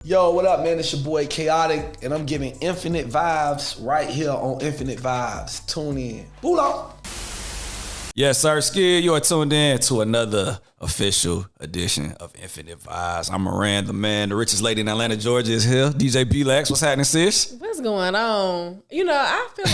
Yo, what up, man? It's your boy Khaotic, and I'm giving infinite vibes right here on Infinite Vibes. Tune in. Boolo. Yes, sir. Skid, you are tuned in to another official edition of Infinite Vibes. I'm Moran, the man, the richest lady in Atlanta, Georgia is here. DJ B-Lax, what's happening, sis? What's going on? You know, I feel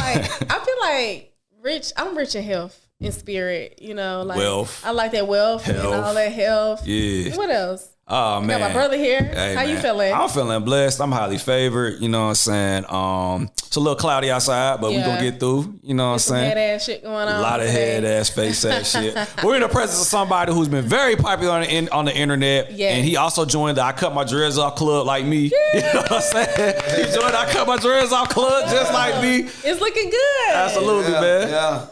like rich. I'm rich in health, in spirit. You know, like wealth. I like that wealth and all that health. Yeah. What else? Oh, man. Got my brother here. Hey, How man. you feeling? I'm feeling blessed. I'm highly favored. You know what I'm saying? It's a little cloudy outside, but we gonna get through. You know what I'm saying? Head ass shit going on. A lot of head ass, face ass shit. We're in the presence of somebody who's been very popular on the internet. Yes. And he also joined the I Cut My Dreads Off Club like me. Yeah. You know what I'm saying? He joined the I Cut My Dreads Off Club just like me. It's looking good. Absolutely, man. Yeah.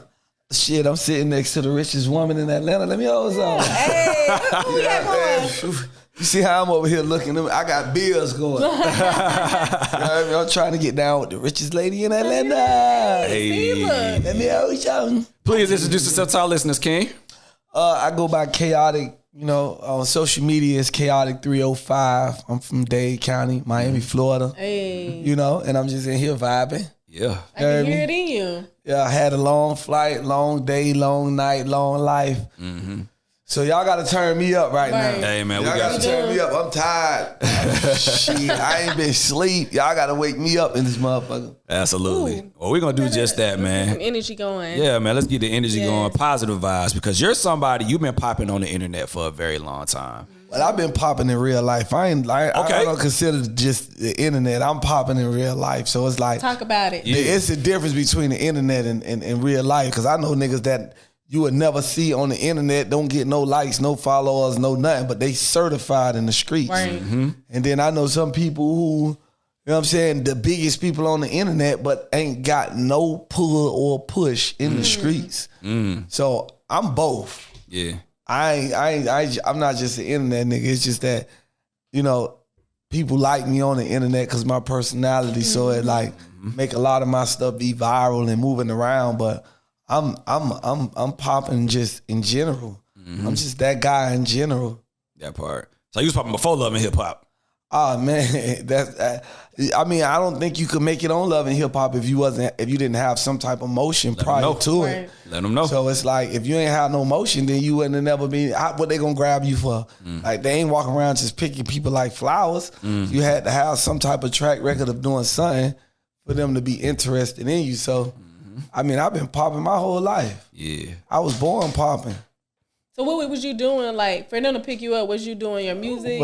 Shit, I'm sitting next to the richest woman in Atlanta. Let me hold on. Hey, what we got going? You see how I'm over here looking? I got bills going. You know what I mean? I'm trying to get down with the richest lady in Atlanta. Hey. Let me hold you. Please introduce yourself to our listeners, King. I go by Khaotic. You know, on social media, it's Khaotic 305. I'm from Dade County, Miami, Florida. Hey. You know, and I'm just in here vibing. Yeah. I can hear it in you. Yeah, I had a long flight, long day, long night, long life. Mm-hmm. So y'all got to turn me up right now. Hey, man, we Y'all got to turn me up. I'm tired. Shit, I ain't been asleep. Y'all got to wake me up in this motherfucker. Absolutely. Ooh. Well, we're going to do just that, man. Some energy going. Yeah, man, let's get the energy going, positive vibes, because you're somebody, you've been popping on the internet for a very long time. But I've been popping in real life. I don't consider just the internet. I'm popping in real life. So it's like, talk about it. Yeah. It's the difference between the internet and real life. Because I know niggas that you would never see on the internet, don't get no likes, no followers, no nothing, but they certified in the streets. Right. Mm-hmm. And then I know some people who, you know what I'm saying, the biggest people on the internet, but ain't got no pull or push in the streets. So I'm both. Yeah. I'm not just the internet nigga. It's just that, you know, people like me on the internet because my personality. So it like make a lot of my stuff be viral and moving around. But I'm popping just in general. I'm just that guy in general. That part. So you was popping before Love and Hip Hop. Oh man, I mean, I don't think you could make it on Love and Hip Hop if you didn't have some type of motion prior to it. Let them know. So it's like if you ain't had no motion, then you wouldn't have never been. What they gonna grab you for? Like they ain't walking around just picking people like flowers. You had to have some type of track record of doing something for them to be interested in you. So, I mean, I've been popping my whole life. Yeah, I was born popping. So what was you doing? Like for them to pick you up, was you doing your music?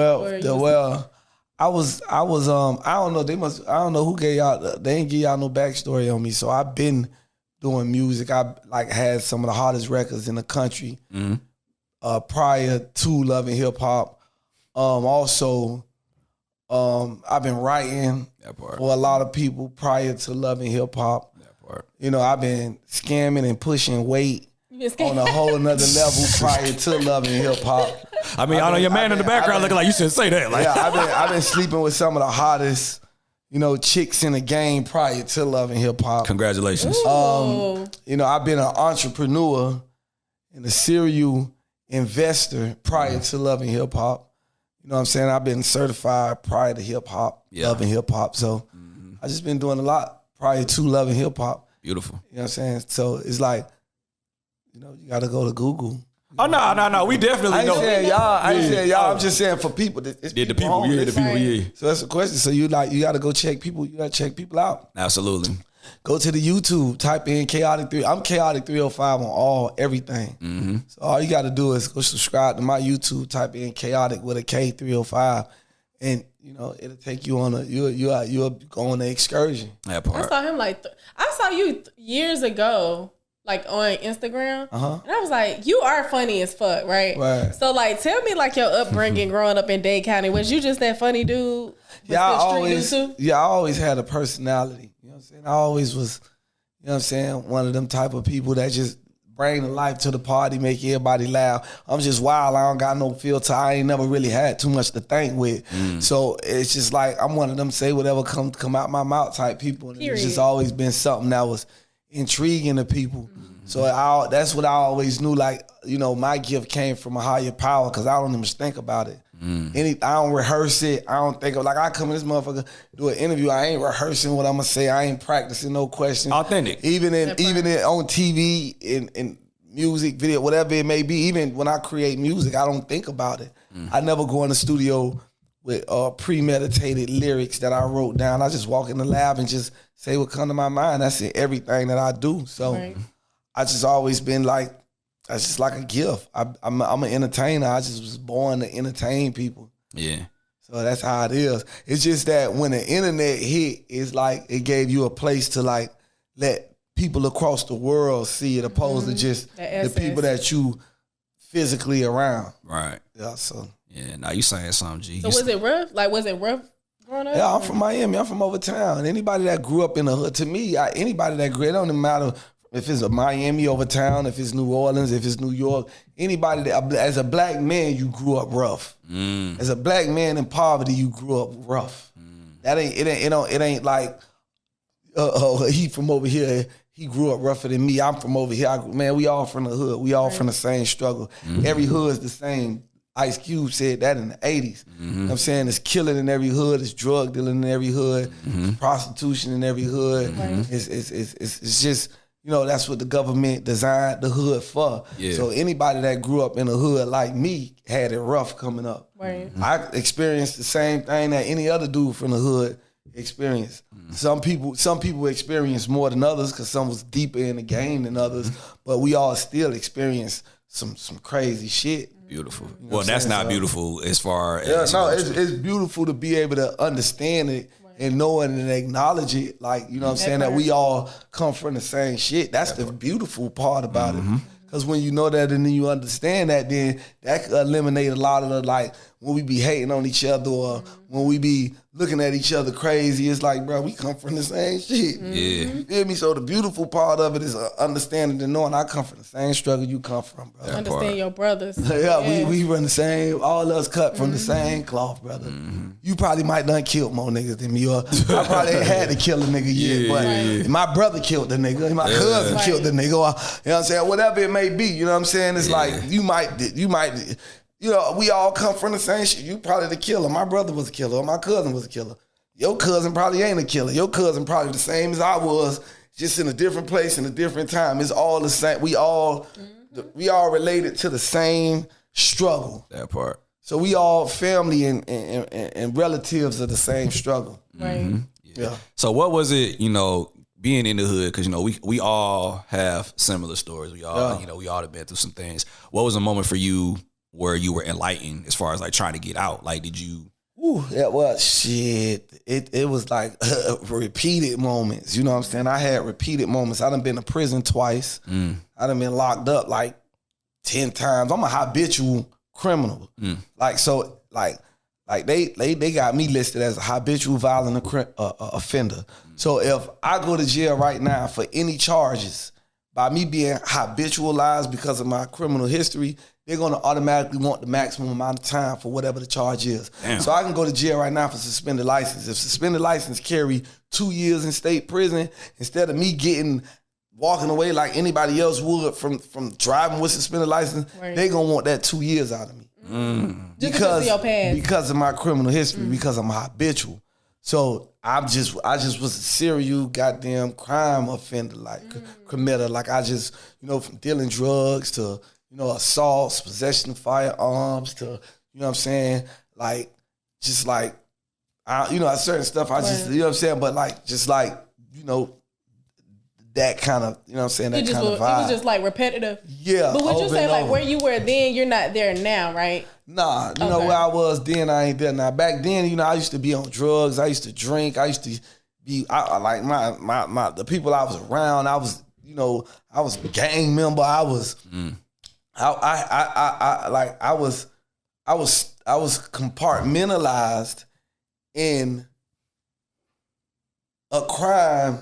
I was I don't know, I don't know who gave y'all, they ain't give y'all no backstory on me. So I've been doing music. I like had some of the hottest records in the country prior to Love and Hip Hop. Also, I've been writing for a lot of people prior to Love and Hip Hop. That part. You know, I've been scamming and pushing weight on a whole nother level prior to Love and Hip Hop. I mean, I know your man in the background looking like you shouldn't say that. Like. Yeah, I've been sleeping with some of the hottest, you know, chicks in the game prior to Love and Hip Hop. Congratulations. You know, I've been an entrepreneur and a serial investor prior to Love and Hip Hop. You know what I'm saying? I've been certified prior to hip hop, Love and Hip Hop. So I just been doing a lot prior to Love and Hip Hop. Beautiful. You know what I'm saying? So it's like, you know, you got to go to Google. Oh, no. We definitely know. I ain't saying y'all. I'm just saying for people. It's the people. So that's the question. So you got to go check people. You got to check people out. Absolutely. Go to the YouTube. Type in Khaotic 3. I'm Khaotic 305 on everything. So all you got to do is go subscribe to my YouTube. Type in Khaotic with a K 305, and you know it'll take you on you'll go on an excursion. That part. I saw him I saw you years ago. Like on Instagram, and I was like, "You are funny as fuck, right?" Right. So, like, tell me like your upbringing growing up in Dade County. Was you just that funny dude? I always had a personality. You know what I'm saying? I always was, you know what I'm saying, one of them type of people that just bring the life to the party, make everybody laugh. I'm just wild. I don't got no filter. I ain't never really had too much to think with. So it's just like I'm one of them say whatever come out my mouth type people. And it's just always been something that was intriguing to people. So that's what I always knew, like, you know, my gift came from a higher power because I don't even think about it. I don't rehearse it. I don't think of like I come in this motherfucker do an interview. I ain't rehearsing what I'm gonna say. I ain't practicing no questions. Authentic. Even on TV in music video, whatever it may be. Even when I create music, I don't think about it. I never go in the studio with premeditated lyrics that I wrote down. I just walk in the lab and just say what come to my mind. That's in everything that I do. So I just always been like, that's just like a gift. I'm an entertainer. I just was born to entertain people. Yeah. So that's how it is. It's just that when the internet hit, it's like it gave you a place to like let people across the world see it, opposed to just the people that you physically around. Right. Yeah. So. Yeah. Now you saying something, G. So was it rough? Like, was it rough growing up? Yeah, I'm from Miami. I'm from over town. Anybody that grew up in the hood, to me, anybody that grew, it don't even matter if it's a Miami over town, if it's New Orleans, if it's New York. Anybody that, as a black man, you grew up rough. As a black man in poverty, you grew up rough. That it ain't like he from over here. He grew up rougher than me. I'm from over here. Man, we all from the hood. We all from the same struggle. Every hood's the same. Ice Cube said that in the 80s. You know what I'm saying? It's killing in every hood. It's drug dealing in every hood. It's prostitution in every hood. It's just, you know, that's what the government designed the hood for. Yeah. So anybody that grew up in a hood like me had it rough coming up. I experienced the same thing that any other dude from the hood experienced. Some people experience more than others because some was deeper in the game than others, but we all still experience some crazy shit. Beautiful. You know well, that's not beautiful as far as... it's beautiful to be able to understand it and know it and acknowledge it. Like, you know what I'm saying, that we all come from the same shit. That's the beautiful part about it. Because when you know that and then you understand that, then that could eliminate a lot of the, like, when we be hating on each other or when we be looking at each other crazy, it's like, bro, we come from the same shit. Yeah. You feel me? So the beautiful part of it is understanding and knowing I come from the same struggle you come from, bro. Understand your brothers. We run the same, all us cut from the same cloth, brother. You probably might done killed more niggas than me, or I probably ain't had to kill a nigga yet, but my brother killed the nigga, my cousin killed the nigga, or, you know what I'm saying, whatever it may be, you know what I'm saying? It's like, you might, you know, we all come from the same shit. You probably the killer. My brother was a killer, or my cousin was a killer. Your cousin probably ain't a killer. Your cousin probably the same as I was, just in a different place in a different time. It's all the same. We all related to the same struggle. That part. So we all family and relatives of the same struggle. Right. Yeah. So what was it, you know, being in the hood? Because, you know, we all have similar stories. We all, you know, we all have been through some things. What was a moment for you where you were enlightened as far as like trying to get out? Like, did you... Well, shit. It was like repeated moments. You know what I'm saying? I had repeated moments. I done been to prison twice. I done been locked up like 10 times. I'm a habitual criminal. Like, so, like they got me listed as a habitual violent offender. So if I go to jail right now for any charges, by me being habitualized because of my criminal history, they're going to automatically want the maximum amount of time for whatever the charge is. Damn. So I can go to jail right now for suspended license. If suspended license carry 2 years in state prison, instead of me walking away like anybody else would from driving with suspended license, they going to want that 2 years out of me. Just because of your past. Because of my criminal history, because I'm habitual. So I just was a serial goddamn crime offender, like committer. Like I just, you know, from dealing drugs to, you know, assaults, possession of firearms to, you know what I'm saying? Like, just like, you know, certain stuff I just, you know what I'm saying? But like, just like, you know, that kind of, you know what I'm saying? That kind of vibe. It was just like repetitive. Yeah. But would you say like where you were then, you're not there now, right? Nah, you know where I was then, I ain't there now. Back then, you know, I used to be on drugs. I used to drink. I used to be, I like the people I was around. I was, you know, I was a gang member. I was, I was compartmentalized in a crime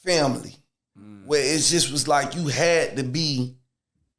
family where it just was like you had to be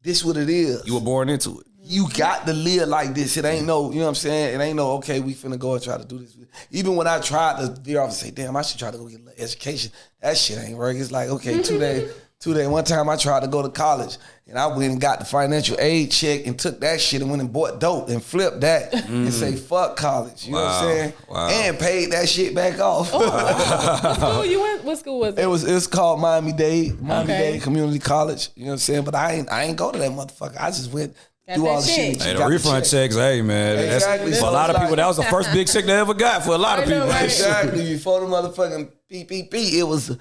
this what it is. You were born into it. You got to live like this. It ain't no, you know what I'm saying? It ain't no, okay, we finna go and try to do this. Even when I tried to veer off and say, damn, I should try to go get an education, that shit ain't work. It's like, okay, 2 days, One time I tried to go to college and I went and got the financial aid check and took that shit and went and bought dope and flipped that and say fuck college. You know what I'm saying? Wow. And paid that shit back off. What school you went? What school was it? It was called Miami-Dade Community College. You know what I'm saying? But I ain't go to that motherfucker. I just went do all the shit. Hey, the refund checks, hey man. Exactly. For a lot of people, that was the first big check they ever got for a lot of people. Right? Exactly. Before the motherfucking PPP, it was the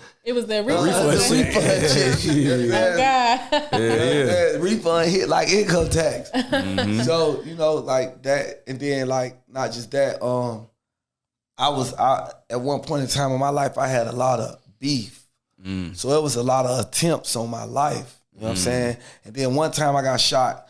refund check. Oh God. Yeah. Refund hit like income tax. Mm-hmm. So, you know, like that, and then like not just that, I at one point in time in my life I had a lot of beef. So it was a lot of attempts on my life. You know what I'm saying? And then one time I got shot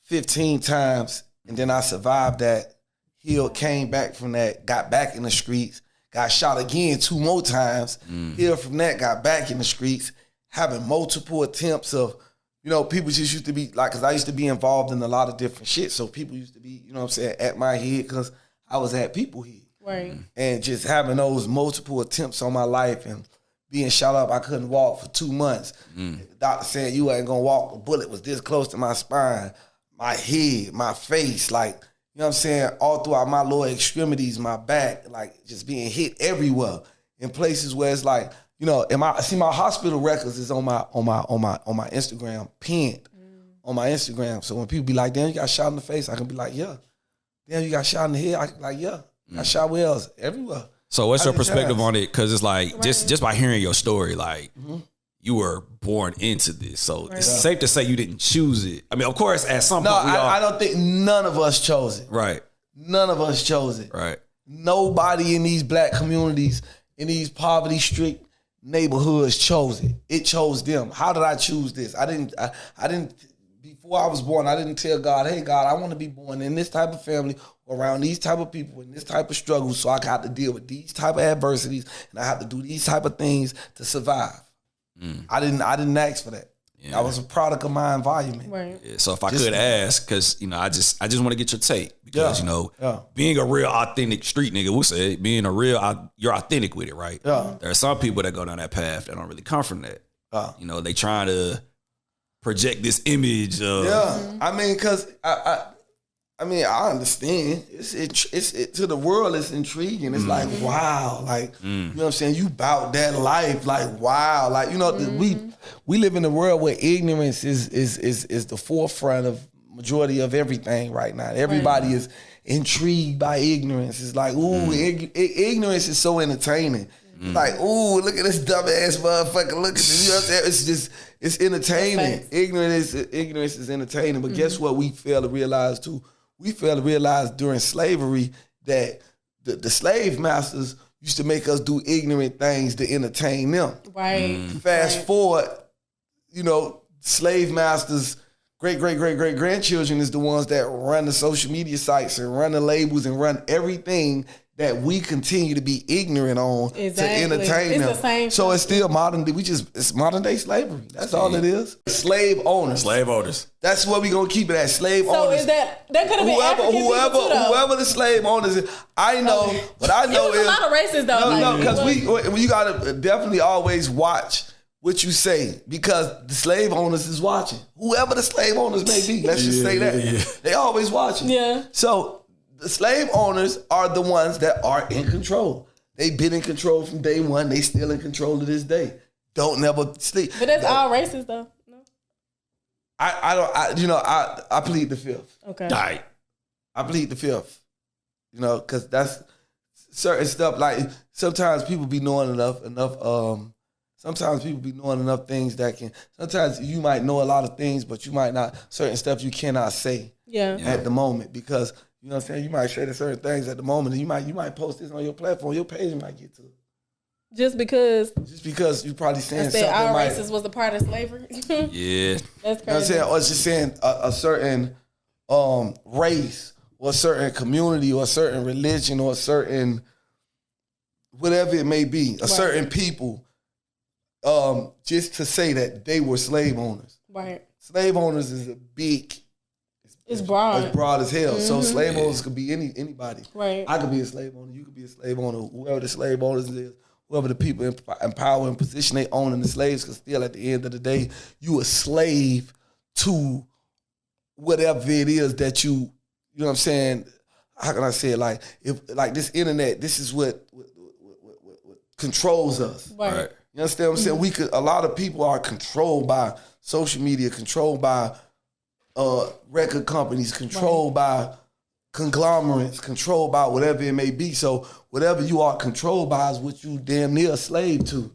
15 times, and then I survived that, healed, came back from that, got back in the streets, got shot again 2 more times, healed from that, got back in the streets, having multiple attempts of, you know, people just used to be like, because I used to be involved in a lot of different shit, so people used to be, you know what I'm saying, at my head because I was at people head. Right. And just having those multiple attempts on my life and being shot up, I couldn't walk for 2 months. The doctor said, you ain't gonna walk, the bullet was this close to my spine. My head, my face, like, you know what I'm saying, all throughout my lower extremities, my back, like just being hit everywhere in places where it's like, you know, my hospital records is on my Instagram, pinned on my Instagram. So when people be like, damn, you got shot in the face, I can be like, yeah. Damn, you got shot in the head, I can be like, yeah. Got shot where else? Everywhere. So what's your perspective on it? Because it's like, just by hearing your story, like, you were born into this, so it's safe to say you didn't choose it. I mean, of course, at some point, I don't think none of us chose it. Right. None of us chose it. Right. Nobody in these black communities, in these poverty-strict neighborhoods chose it. It chose them. How did I choose this? I didn't. Before I was born, I didn't tell God, hey, God, I want to be born in this type of family, around these type of people, in this type of struggle, so I got to deal with these type of adversities, and I have to do these type of things to survive. I didn't ask for that. I was a product of my environment. Right. Yeah, so if I could ask, because you know, I just want to get your take because you know, being a real authentic street nigga, we'll say you're authentic with it, right? Yeah. There are some people that go down that path that don't really come from that. You know, they trying to project this image of I mean, because I understand. It's to the world, it's intriguing. It's like, wow, like, you know what I'm saying? You bout that life, like, wow. Like, you know, we live in a world where ignorance is the forefront of majority of everything right now. Everybody is intrigued by ignorance. It's like, ooh, ignorance is so entertaining. Like, ooh, look at this dumbass motherfucker. Look at this. You know what I'm saying? It's entertaining. Ignorance is entertaining. But guess what we fail to realize too? We fail to realize during slavery that the slave masters used to make us do ignorant things to entertain them. Right. Fast forward, you know, slave masters, great-grandchildren is the ones that run the social media sites and run the labels and run everything that we continue to be ignorant on to entertain them. The same so it's still modern day. It's modern day slavery. That's all it is. Slave owners. That's what we gonna keep it at. Slave owners. So is that could have been African people too, though. Whoever the slave owners is, I know. What I know is a lot of races though. No, because you gotta definitely always watch what you say because the slave owners is watching. Whoever the slave owners may be, let's just say that. Yeah. They always watching. Yeah. So the slave owners are the ones that are in control. They've been in control from day one. They still in control to this day. Don't never sleep. But that's all races though. No. I plead the fifth. Okay. I plead the fifth. You know, because that's certain stuff. Like sometimes people be knowing enough. Sometimes people be knowing enough things that can. Sometimes you might know a lot of things, but you might not. Certain stuff you cannot say. At the moment because. You know what I'm saying? You might share certain things at the moment, and you might post this on your platform. Your page might get to it. Just because you probably saying something. Our races was a part of slavery. Yeah, that's crazy. You know what I'm saying? Or just saying a certain race or a certain community or a certain religion or a certain whatever it may be, certain people, just to say that they were slave owners. Right. Slave owners is a big. It's broad. It's broad as hell. So slave owners could be anybody. Right. I could be a slave owner. You could be a slave owner. Whoever the slave owners is, whoever the people in power and position, they owning the slaves, because still at the end of the day, you a slave to whatever it is that you know what I'm saying? How can I say it? Like, if like this internet, this is what controls us. Right. You understand what I'm saying? A lot of people are controlled by social media, controlled by record companies, controlled by conglomerates, controlled by whatever it may be. So whatever you are controlled by is what you damn near a slave to.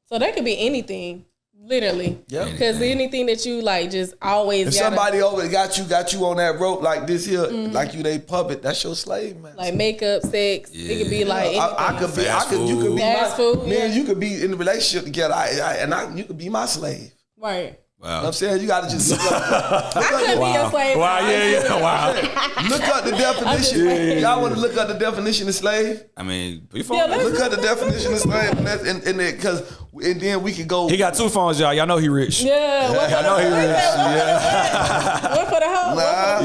So that could be anything. Literally. Yeah. Because anything that you like just always if somebody over got you on that rope like this here, like you they puppet, that's your slave, man. like makeup, sex. It could be like anything. You could be Fast food, man, you could be in a relationship together you could be my slave. Right. Wow. You know what I'm saying? You gotta just look up. I could be your slave. Wow, wow. Look up the definition. Y'all want to look up the definition of slave? I mean, Yeah, look up the definition of slave, and then we can go. He got 2 phones, y'all. Y'all know he rich. Yeah. I know he rich. Yeah. One for the hoe.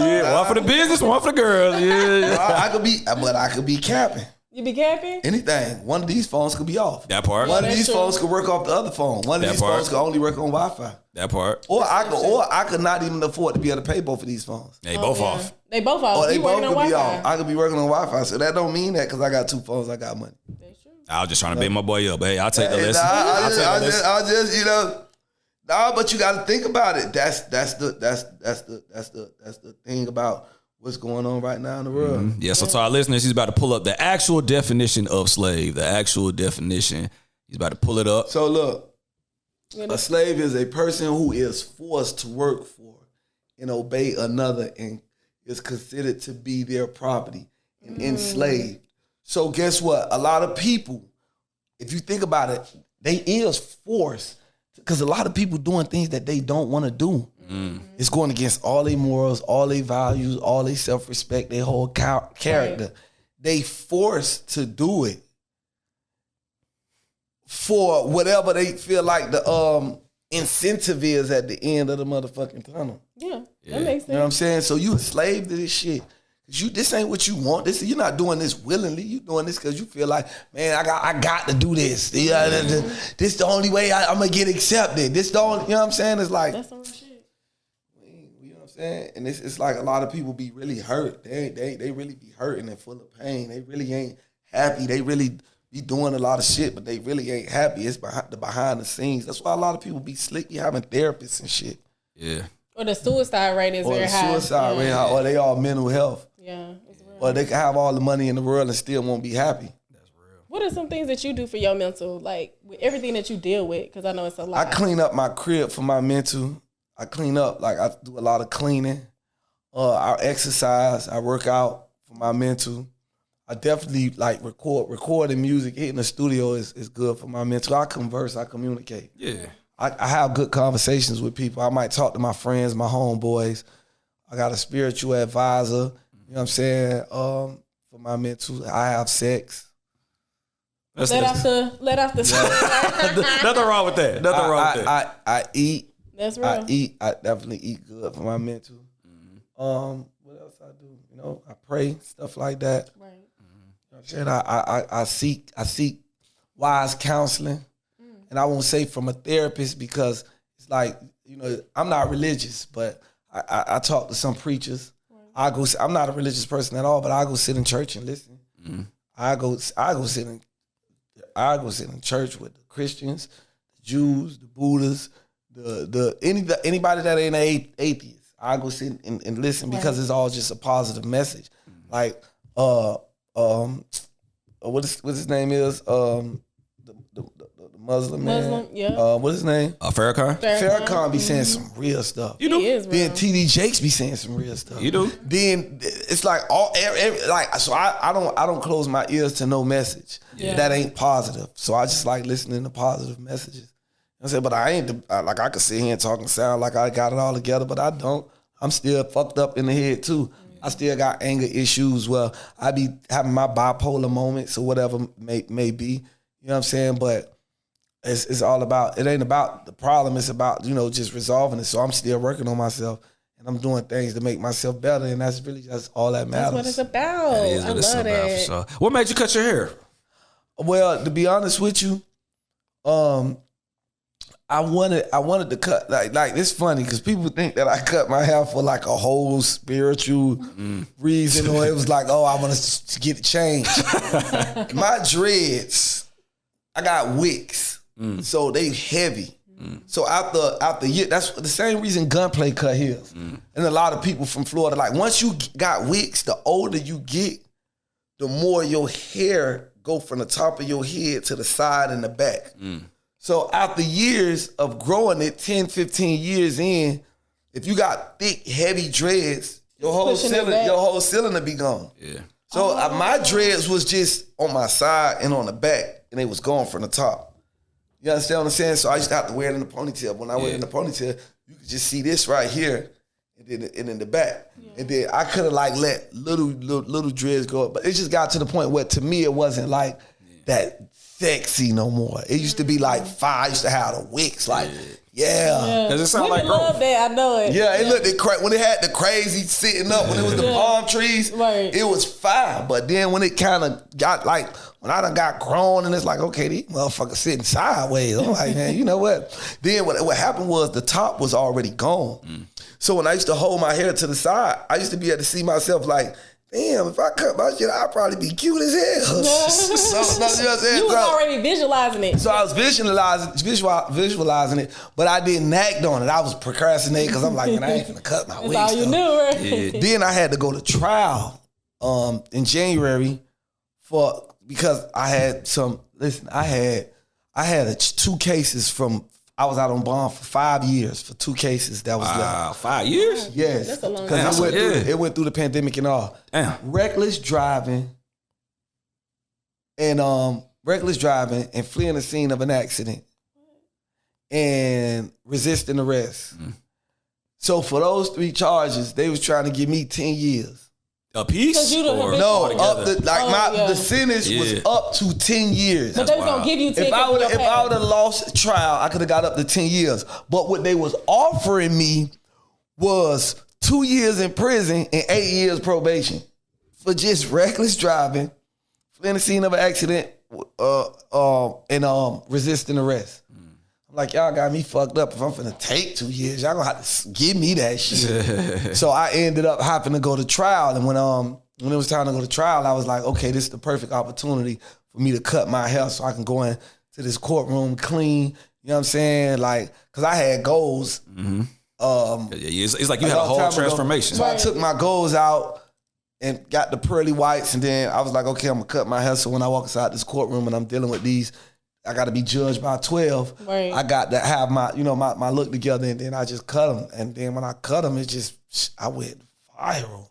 Yeah, one for the business, one for the girls. Yeah. I could be capping. You be capping? Anything. One of these phones could be off. That part. One of these phones could work off the other phone. One of these phones could only work on Wi-Fi. That part. Or I could not even afford to be able to pay both of these phones. They both off. They both off. Or they You both working could on be Wi-Fi. off. I could be working on Wi-Fi. So that don't mean that because I got 2 phones, I got money. That's true. I was just trying to bait my boy up. Hey, I'll take the lesson. I just you know. Nah, but you got to think about it. That's the thing about what's going on right now in the world. Mm-hmm. Yeah, so to our listeners, he's about to pull up the actual definition of slave. The actual definition. He's about to pull it up. So look, a slave is a person who is forced to work for and obey another and is considered to be their property and enslaved. So guess what? A lot of people, if you think about it, they is forced because a lot of people doing things that they don't want to do. It's going against all their morals, all their values, all their self-respect, their whole character. Right. They forced to do it for whatever they feel like the incentive is at the end of the motherfucking tunnel. Yeah, that makes sense. You know what I'm saying? So you a slave to this shit. This ain't what you want. You're not doing this willingly. You doing this because you feel like, man, I got to do this. This the only way I'm gonna get accepted. This the only, you know what I'm saying? It's like that's some shit. You know what I'm saying? And it's like a lot of people be really hurt. They really be hurting and full of pain. They really ain't happy. They really be doing a lot of shit, but they really ain't happy. It's behind the scenes. That's why a lot of people be slick. You having therapists and shit. Yeah. Or the suicide rate is very high. Suicide rate high, or they all mental health. Yeah, it's real. Or they can have all the money in the world and still won't be happy. That's real. What are some things that you do for your mental, like with everything that you deal with? Because I know it's a lot. I clean up my crib for my mental. I clean up, like I do a lot of cleaning. I exercise. I work out for my mental. I definitely like recording music. Hitting the studio is good for my mental. I converse. I communicate. Yeah. I have good conversations with people. I might talk to my friends, my homeboys. I got a spiritual advisor. You know what I'm saying? For my mental, I have sex. Let off the Nothing wrong with that. Nothing wrong with that. I eat. That's real. I definitely eat good for my mental. What else I do? You know, I pray, stuff like that. Right. You know what I'm saying? I seek wise counseling. And I won't say from a therapist because it's like, you know, I'm not religious, but I talk to some preachers. Right. I'm not a religious person at all, but I go sit in church and listen. Mm-hmm. I go sit in church with the Christians, the Jews, the Buddhists, anybody that ain't an atheist. I go sit and listen because it's all just a positive message. Mm-hmm. Like what his name is? The Muslim man. Yeah. What's his name? Farrakhan. Farrakhan be saying some real stuff. You do. Then TD Jakes be saying some real stuff. You do. Then it's like so I don't close my ears to no message that ain't positive. So I just like listening to positive messages. I said, but I ain't like I could sit here and talk and sound like I got it all together, but I don't. I'm still fucked up in the head too. I still got anger issues. Well, I be having my bipolar moments or whatever may be. You know what I'm saying? But it's all about, it ain't about the problem. It's about, you know, just resolving it. So I'm still working on myself and I'm doing things to make myself better. And that's really just all that matters. That's what it's about. That is what it's about for sure. What made you cut your hair? Well, to be honest with you, I wanted to cut like it's funny because people think that I cut my hair for like a whole spiritual reason, or it was like, oh, I want to get it changed. My dreads, I got wicks, so they heavy. So after year, that's the same reason Gunplay cut his. And a lot of people from Florida, like once you got wicks, the older you get, the more your hair go from the top of your head to the side and the back. So after years of growing it, 10, 15 years in, if you got thick, heavy dreads, your whole cylinder be gone. Yeah. So my dreads was just on my side and on the back, and they was gone from the top. You understand what I'm saying? So I used to have to wear it in the ponytail. When I wear it in the ponytail, you could just see this right here, and then in the back. Yeah. And then I could have like let little dreads go up, but it just got to the point where to me it wasn't like that sexy no more. It used to be like fire. I used to have the wicks, like because it sound like love that. I know it. Yeah, it looked when it had the crazy sitting up, when it was the palm trees, it was fire. But then when it kind of got like, when I done got grown and it's like, okay, these motherfuckers sitting sideways. I'm like, man, you know what? Then what happened was the top was already gone. So when I used to hold my hair to the side, I used to be able to see myself like, damn, if I cut my shit, I'd probably be cute as hell. So, you know what I'm saying? You was already visualizing it. So I was visualizing it, but I didn't act on it. I was procrastinating because I'm like, man, I ain't gonna cut my wig. That's all you knew, right? Yeah. Then I had to go to trial in January because I had some. Listen, I had 2 cases from. I was out on bond for 5 years for 2 cases that was left. 5 years? Yes. That's a long time. Because it went through the pandemic and all. Damn. Reckless driving and fleeing the scene of an accident and resisting arrest. So for those 3 charges, they was trying to give me 10 years. A piece? No, the sentence was up to 10 years. But they was gonna give you 10 years. If I would have lost trial, I could have got up to 10 years. But what they was offering me was 2 years in prison and 8 years probation for just reckless driving, fleeing the scene of an accident, and resisting arrest. I'm like, y'all got me fucked up. If I'm finna take 2 years, y'all gonna have to give me that shit. So I ended up having to go to trial. And when it was time to go to trial, I was like, okay, this is the perfect opportunity for me to cut my hair so I can go into this courtroom clean. You know what I'm saying? Like, cause I had goals. It's like you had a whole transformation. So I took my goals out and got the pearly whites, and then I was like, okay, I'm gonna cut my hair. So when I walk inside this courtroom and I'm dealing with these, I got to be judged by 12. Right. I got to have my look together, and then I just cut them. And then when I cut them, I went viral.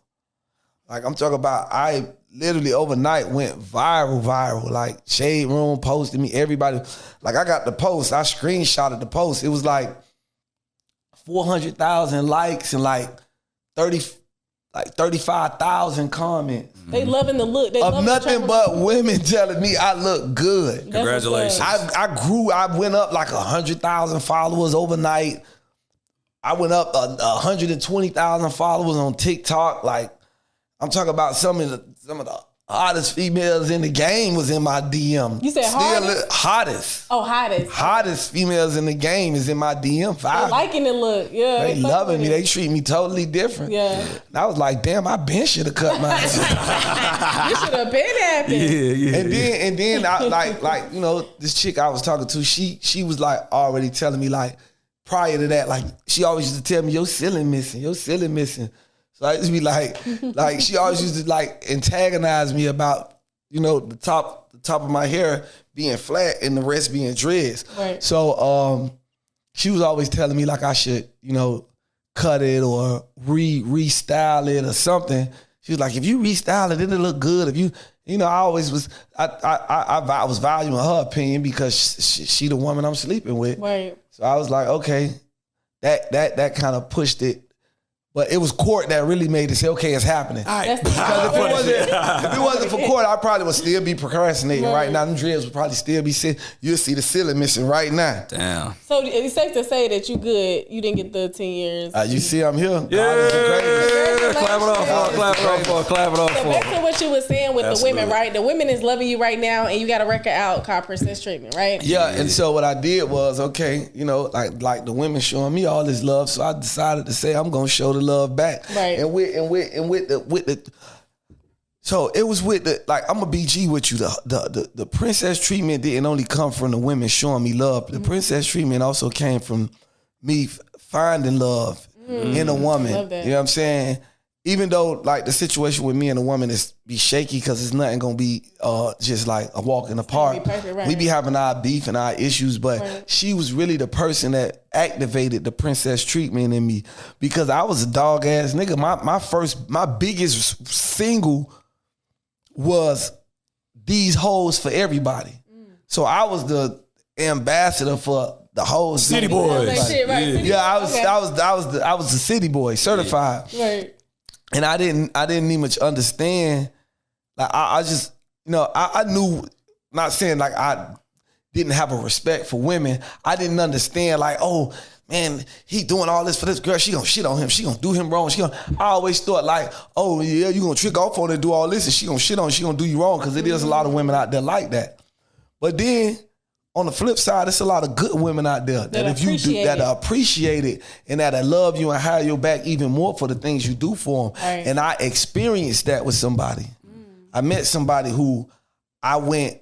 Like I'm talking about, I literally overnight went viral. Like Shade Room posted me, everybody. Like I got the post, I screenshotted the post. It was like 400,000 likes and like 35,000 comments. They loving the look. They of nothing but women telling me I look good. Congratulations. I grew. I went up like 100,000 followers overnight. I went up 120,000 followers on TikTok. Like I'm talking about some of the hottest females in the game was in my DM. You said hottest? Oh, hottest. Hottest females in the game is in my DM. They liking the look. Yeah. They loving me. They treat me totally different. Yeah. And I was like, damn, I been should have cut my hair. You should have been happy. Yeah. And then I like this chick I was talking to, she was like already telling me like prior to that, like she always used to tell me your ceiling missing. So I used to be like she always used to like antagonize me about, the top of my hair being flat and the rest being dreads. Right. So she was always telling me like I should, cut it or restyle it or something. She was like, if you restyle it, it'll look good. If you, I always was, I was valuing her opinion because she the woman I'm sleeping with. Right. So I was like, okay, that kind of pushed it. But it was court that really made it say, okay, it's happening. That's Because if it wasn't for court, I probably would still be procrastinating right now. Them dreads would probably still be sitting. You'll see the ceiling missing right now. Damn. So it's safe to say that you good. You didn't get the 10 years. You see, I'm here. Yeah, clap it off, clap it off. So back to what you were saying with Absolutely. the women, right? The women is loving you right now, and you got a record out called Princess Treatment, right? Yeah, and so what I did was, okay, you know, like the women showing me all this love, so I decided to say I'm gonna show the love back. Right. And with the so it was with the, like, I'm a BG with you. The princess treatment didn't only come from the women showing me love. The princess treatment also came from me finding love in a woman. Love that. You know what I'm saying? Even though like the situation with me and a woman is be shaky because it's nothing gonna be just like a walk in the park. Perfect, right. We be having our beef and our issues, but Right. she was really the person that activated the princess treatment in me because I was a dog ass nigga. My biggest single was These Hoes for Everybody. So I was the ambassador for the hoes. City boys. Like shit, right? Yeah. City Yeah, boys, okay. I was the city boy, certified. Right. And I didn't even much understand. Like I just, you know, I knew, not saying like I didn't have a respect for women. I didn't understand like, oh man, he doing all this for this girl. She gonna shit on him. She gonna do him wrong. I always thought like, oh yeah, you gonna trick off on her and do all this and she gonna shit on her. She gonna do you wrong because it is a lot of women out there like that. But then on the flip side, it's a lot of good women out there that if you do that appreciate it and that love you and have your back even more for the things you do for them. Right. And I experienced that with somebody. I met somebody who I went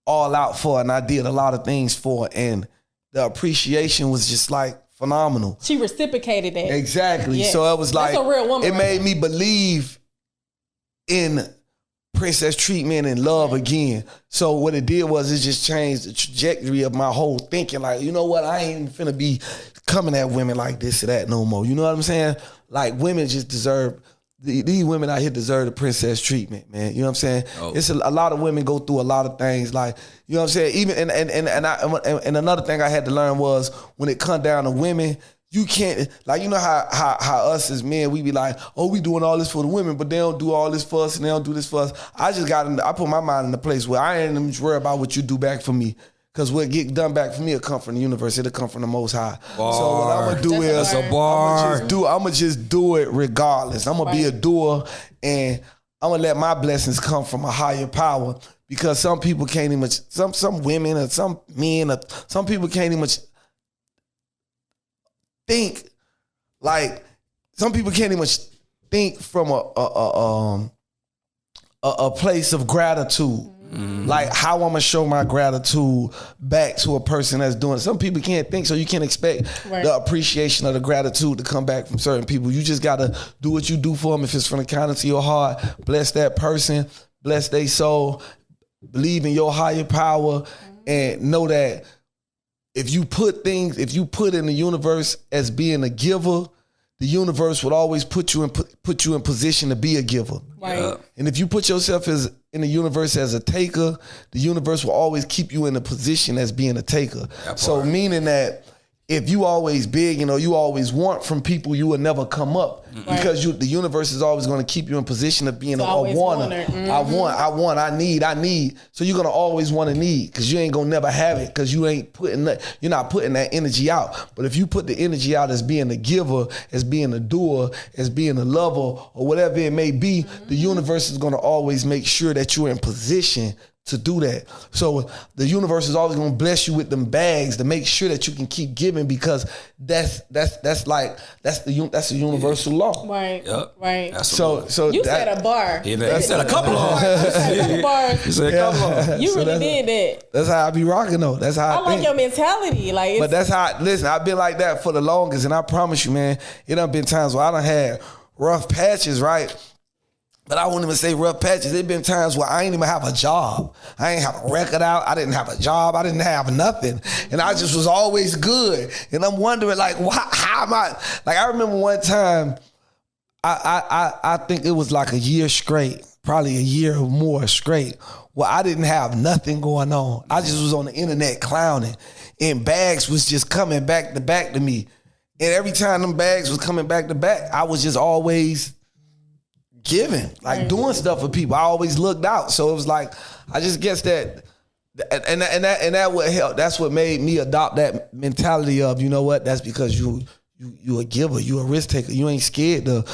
all out for and I did a lot of things for, and the appreciation was just like phenomenal. She reciprocated that. Exactly. Yes. So it was like, That's a real woman it right made there. me believe in princess treatment and love again. So what it did was it just changed the trajectory of my whole thinking. Like, you know what? I ain't finna be coming at women like this or that no more. You know what I'm saying? Like, women just deserve, these women out here deserve the princess treatment, man. You know what I'm saying? Oh. It's a lot of women go through a lot of things. Like, you know what I'm saying? Even and another thing I had to learn was when it come down to women, you can't, like, you know how us as men, we be like, oh, we doing all this for the women, but they don't do all this for us and they don't do this for us. I put my mind in a place where I ain't even worried about what you do back for me. Because what get done back for me will come from the universe. It'll come from the Most High. Bar. So what I'm going to do That's is, a bar. I'm going to just do it regardless. I'm going to be a doer, and I'm going to let my blessings come from a higher power, because some people can't even, some women or some men or some people can't even think, like, some people can't even think from a place of gratitude. Like how I'm gonna show my gratitude back to a person that's doing it. Some people can't think, so you can't expect the appreciation or the gratitude to come back from certain people. You just gotta do what you do for them. If it's from the kindness of your heart, bless that person, bless their soul, believe in your higher power, and know that if you put in the universe as being a giver, the universe would always put you in position to be a giver. Right. Yeah. And if you put yourself in the universe as a taker, the universe will always keep you in a position as being a taker. So meaning that if you always big, you always want from people, you will never come up, because the universe is always going to keep you in position of being a wanter. I need. So you're going to always want to need, because you ain't going to never have it, because you're not putting that energy out. But if you put the energy out as being a giver, as being a doer, as being a lover, or whatever it may be, the universe is going to always make sure that you're in position to do that. So the universe is always going to bless you with them bags to make sure that you can keep giving, because that's the universal law. Right. Yep. Right. So You said a bar. He said a couple of You said a couple bars. He said a couple of You really did that. That's how I be rocking though. That's how I I like think. your mentality. Like, it's, But that's how, listen, I've been like that for the longest, and I promise you, man, it done been times where I done had rough patches, right? But I won't even say rough patches. There been times where I ain't even have a job. I ain't have a record out. I didn't have a job. I didn't have nothing. And I just was always good. And I'm wondering, like, how am I? Like, I remember one time, I think it was like a year straight, probably a year or more straight, where I didn't have nothing going on. I just was on the internet clowning, and bags was just coming back to me. And every time them bags was coming back to back, I was just always giving, like doing stuff for people. I always looked out. So it was like, I just guess that, and that would help. That's what made me adopt that mentality of, you know what? That's because you a giver, you a risk taker. You ain't scared to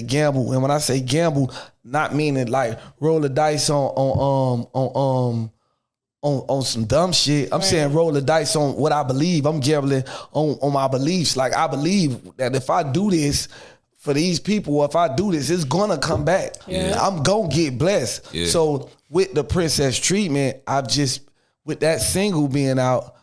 gamble. And when I say gamble, not meaning like roll the dice on some dumb shit. I'm saying roll the dice on what I believe. I'm gambling on my beliefs. Like I believe that if I do this for these people, or if I do this, it's gonna come back. Yeah. I'm gonna get blessed. Yeah. So with the Princess treatment, I've just, with that single being out,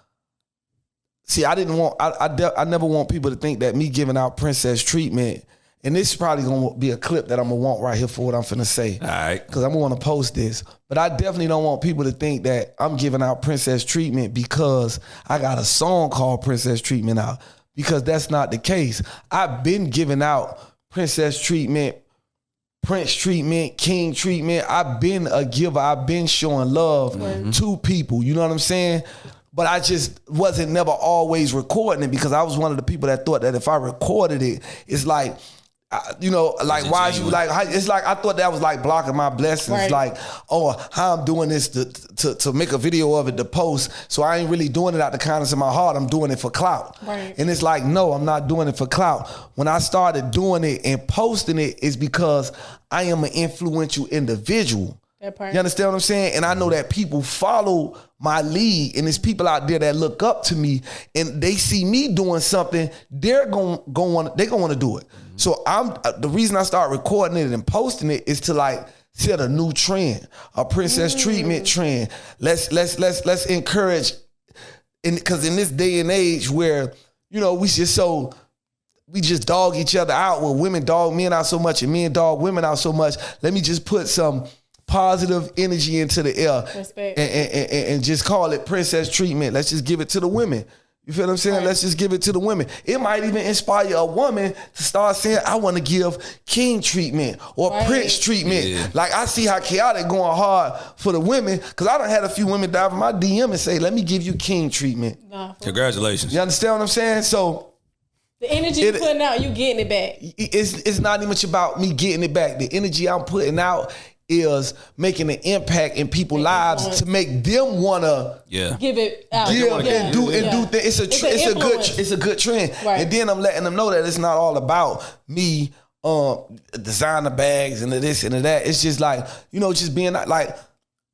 see, I never want people to think that me giving out Princess treatment, and this is probably gonna be a clip that I'm gonna want right here for what I'm finna say. All right. Because I'm gonna wanna post this. But I definitely don't want people to think that I'm giving out Princess treatment because I got a song called Princess Treatment out. Because that's not the case. I've been giving out Princess treatment, Prince treatment, King treatment. I've been a giver. I've been showing love to people. You know what I'm saying? But I just wasn't never always recording it because I was one of the people that thought that if I recorded it, it's like, you know, like why you like? It's like I thought that was like blocking my blessings. Right. Like, oh, how I'm doing this to make a video of it to post. So I ain't really doing it out the kindness of my heart. I'm doing it for clout. Right. And it's like, no, I'm not doing it for clout. When I started doing it and posting it, is because I am an influential individual. That part. You understand what I'm saying? And I know that people follow my lead, and there's people out there that look up to me, and they see me doing something, they're gonna want to do it. So the reason I start recording it and posting it is to like set a new trend, a Princess treatment trend. Let's encourage, because in this day and age where, you know, we just dog each other out, where women dog men out so much and men dog women out so much. Let me just put some positive energy into the air and just call it Princess treatment. Let's just give it to the women. You feel what I'm saying? Right. Let's just give it to the women. It might even inspire a woman to start saying, I want to give King treatment or Prince treatment. Yeah. Like I see how Khaotic going hard for the women, because I done had a few women dive in my DM and say, let me give you King treatment. Congratulations. You understand what I'm saying? So the energy you're putting out, you getting it back. It's not even much about me getting it back. The energy I'm putting out is making an impact in people's lives to make them wanna give it out. And do things. It's a good trend. Right. And then I'm letting them know that it's not all about me designer bags and this and that. It's just like, you know, just being like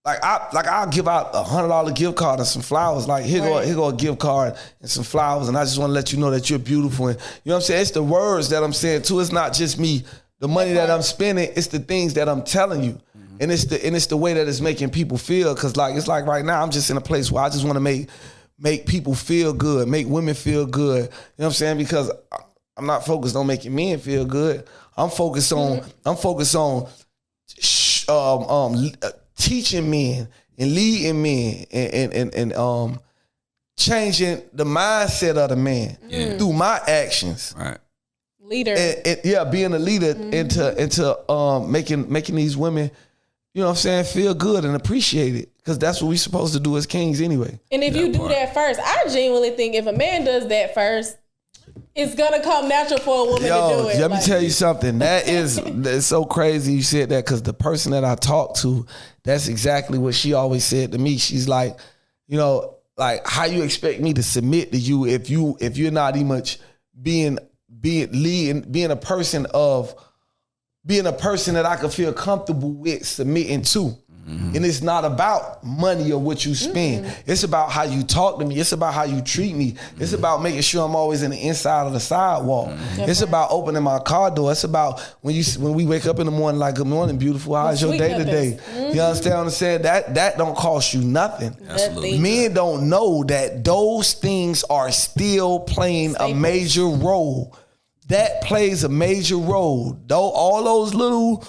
I'll give out $100 gift card and some flowers. Like here go a gift card and some flowers, and I just want to let you know that you're beautiful. And you know what I'm saying? It's the words that I'm saying too. It's not just me. The money that I'm spending, it's the things that I'm telling you. And it's the way that it's making people feel. Cause like it's like right now I'm just in a place where I just want to make people feel good, make women feel good. You know what I'm saying? Because I'm not focused on making men feel good. I'm focused on teaching men and leading men and changing the mindset of the man through my actions. Right. Leader. And being a leader into making these women, you know what I'm saying, feel good and appreciate it. Because that's what we're supposed to do as kings anyway. And if you do that first, I genuinely think if a man does that first, it's going to come natural for a woman to do it. Let me tell you something. That's so crazy you said that, because the person that I talked to, that's exactly what she always said to me. She's like, you know, like, how you expect me to submit to you if you're not even much being a person that I could feel comfortable with submitting to. Mm-hmm. And it's not about money or what you spend. Mm-hmm. It's about how you talk to me. It's about how you treat me. Mm-hmm. It's about making sure I'm always in the inside of the sidewalk. Mm-hmm. It's about opening my car door. It's about when we wake up in the morning, like, good morning, beautiful. How's your day today? Mm-hmm. You understand what I'm saying? That don't cost you nothing. Absolutely. Men don't know that those things are still playing a major role. That plays a major role. Though all those little,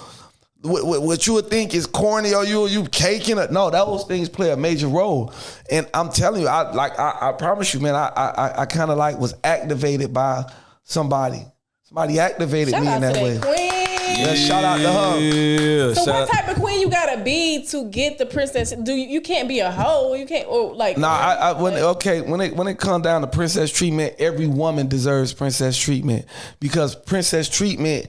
what you would think is corny or you caking it, no, those things play a major role. And I'm telling you, I promise you, man, I kind of like was activated by somebody. Somebody activated me in that way. Queen. Yeah, shout out to her. Yeah. So what type of queen you gotta be to get the princess? You can't be a hoe. You can't like. Nah, when it comes down to princess treatment, every woman deserves princess treatment because princess treatment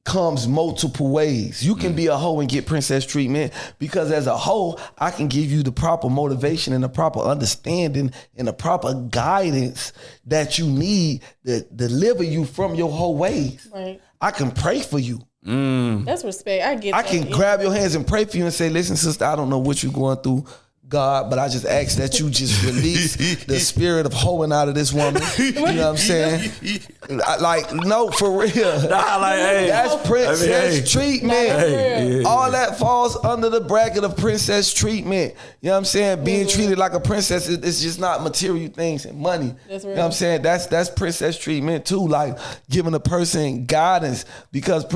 comes multiple ways. You can be a hoe and get princess treatment because as a hoe, I can give you the proper motivation and the proper understanding and the proper guidance that you need to deliver you from your hoe ways. Right. I can pray for you. That's respect. I get. I can grab your hands and pray for you and say, listen, sister, I don't know what you're going through, God, but I just ask that you just release the spirit of hoeing out of this woman. You know what I'm saying? No, for real. That's princess treatment. All that falls under the bracket of princess treatment. You know what I'm saying? Being treated like a princess, it's just not material things and money. That's you know what I'm saying? That's princess treatment too, like giving a person guidance because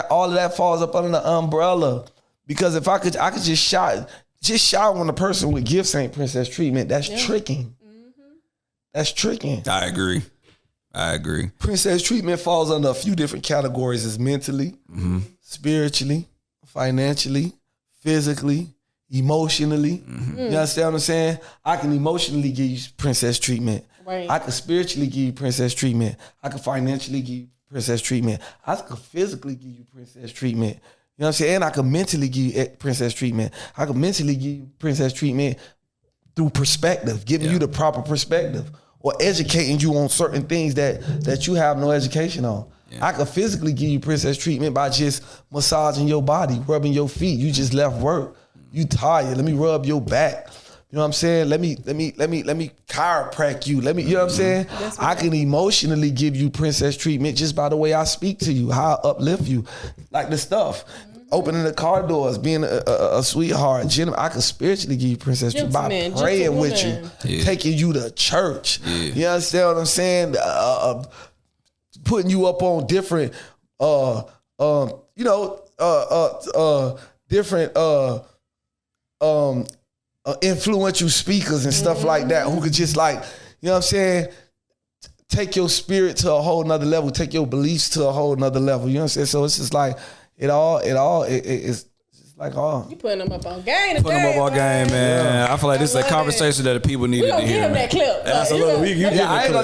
all of that falls up under the umbrella. Because if I could just shout when a person with gifts ain't princess treatment. That's tricking. That's tricking. I agree. Princess treatment falls under a few different categories. It's mentally, spiritually, financially, physically, emotionally. You understand what I'm saying? I can emotionally give you princess treatment. Right. I can spiritually give you princess treatment. I can financially give you princess treatment. I can physically give you princess treatment. You know what I'm saying? And I can mentally give you princess treatment. I can mentally give you princess treatment through perspective, giving you the proper perspective or educating you on certain things that you have no education on. Yeah. I can physically give you princess treatment by just massaging your body, rubbing your feet. You just left work. You tired. Let me rub your back. You know what I'm saying? Let me chiropract you. You know what I'm saying? I can emotionally give you princess treatment just by the way I speak to you, how I uplift you. Like the stuff. Opening the car doors, being a sweetheart. I can spiritually give you princess treatment by praying with you, taking you to church. Yeah. You understand what I'm saying? Putting you up on different influential speakers and stuff like that who could just you know what I'm saying, take your spirit to a whole nother level, take your beliefs to a whole nother level. You know what I'm saying? So it's just like it's like you putting them up on game. Putting them up on game, man. I feel like this is a conversation that the people needed to hear. Give him that clip.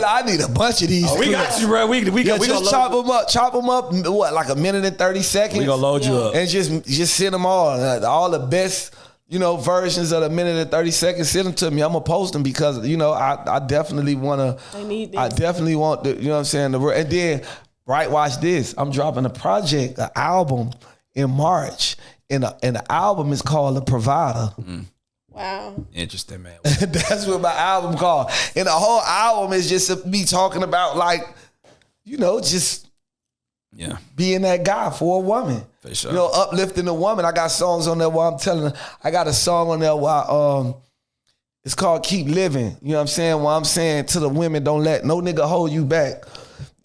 I need a bunch of these. We got you, bro. We just chop them up. What, like a minute and 30 seconds? We gonna load you up and just send them all the best. Versions of the minute and 30 seconds, send them to me. I'm gonna post them because I definitely want to. I definitely want the. You know what I'm saying? And then, right, watch this. I'm dropping a project, an album in March, and the album is called The Provider. Wow, interesting, man. That's what my album called, and the whole album is just me talking about just being that guy for a woman. For sure. Uplifting a woman. I got songs on there where I'm telling her. I got a song on there where it's called Keep Living. You know what I'm saying? Where I'm saying to the women, don't let no nigga hold you back.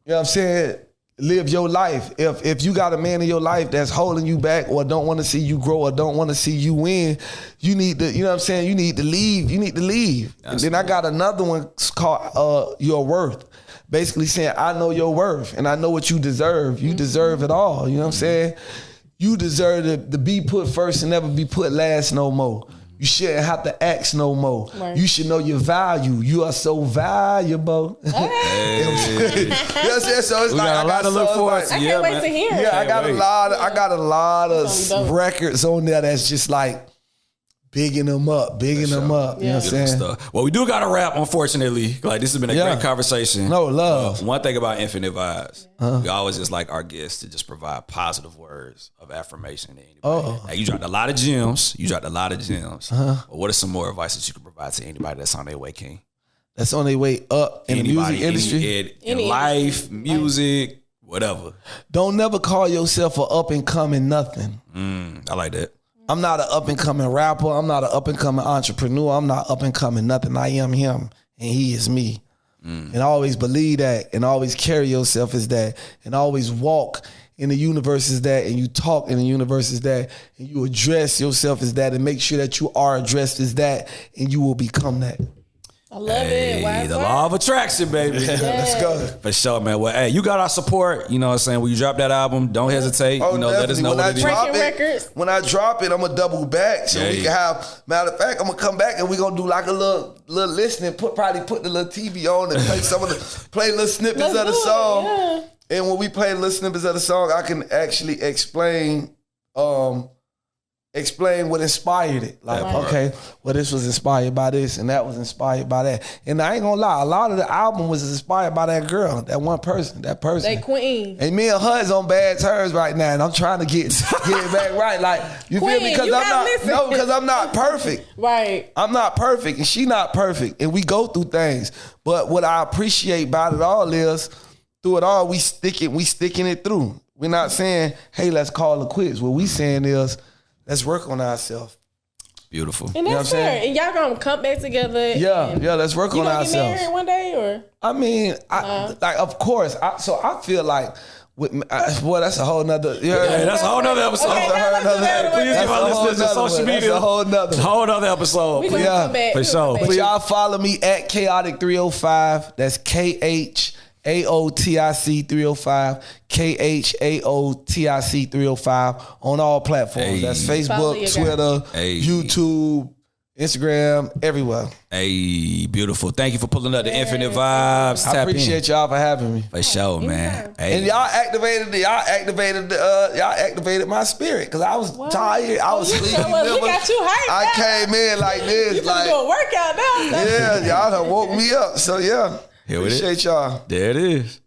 You know what I'm saying? Live your life. If you got a man in your life that's holding you back or don't want to see you grow or don't want to see you win, you need to, you know what I'm saying? You need to leave. You need to leave. And then I got another one called Your Worth. Basically saying, I know your worth and I know what you deserve. You deserve it all. You know what I'm saying? You deserve to be put first and never be put last no more. You shouldn't have to ask no more. Right. You should know your value. You are so valuable. Hey. You know what I'm saying? So it's we got a lot to look forward to. I can't wait to hear. Yeah, I got a lot of records on there that's just like bigging them up. You know what I'm saying? Stuff. Well, we do got to wrap, unfortunately. Like, this has been a great conversation. No, love. One thing about Infinite Vibes, we always just like our guests to just provide positive words of affirmation to anybody. Like, you dropped a lot of gems. But what are some more advice that you can provide to anybody that's on their way, King? That's on their way up in the music industry? In life, music, whatever. Don't never call yourself an up-and-coming nothing. I like that. I'm not an up-and-coming rapper. I'm not an up-and-coming entrepreneur. I'm not up-and-coming nothing. I am him, and he is me. And always believe that, and always carry yourself as that, and always walk in the universe as that, and you talk in the universe as that, and you address yourself as that, and make sure that you are addressed as that, and you will become that. I love it. Why The law of attraction, baby. Let's go. For sure, man. Well, hey, you got our support. You know what I'm saying? When you drop that album, don't hesitate. Oh, you know, let us know what it is. Breaking records. When I drop it, I'm gonna double back so we can have. Matter of fact, I'm gonna come back and we gonna do like a little listening. Probably put the little TV on and play play little snippets of the song. Yeah. And when we play little snippets of the song, I can actually explain what inspired it. Like, okay, well, this was inspired by this, and that was inspired by that. And I ain't gonna lie, a lot of the album was inspired by that girl, that one person, that person. They queen. And me and her is on bad terms right now, and I'm trying to get it back right. Like, you feel me? Because I'm not perfect. Right. I'm not perfect, and she not perfect, and we go through things. But what I appreciate about it all is, through it all, we sticking it through. We're not saying, hey, let's call it quits. What we saying is, let's work on ourselves. Beautiful. And that's fair. And y'all gonna come back together. Yeah, let's work on ourselves. You gonna get married one day, or? I mean, of course. So I feel like, boy, that's a whole nother. That's a whole nother episode. Please give our listeners the social media. That's a whole nother episode. We gonna come back. For sure. But y'all follow me at Khaotic 305. That's KHAOTIC 305, KHAOTIC 305 on all platforms. Hey. That's Facebook, Twitter, YouTube, Instagram, everywhere. Hey, beautiful. Thank you for pulling up the Infinite Vibes. I appreciate y'all for having me. For sure, man. Hey. And y'all activated my spirit because I was tired. I was sleepy. We got you hyped. I came in like this. You like do a workout now. Yeah, y'all done woke me up. So yeah. Here appreciate y'all. There it is.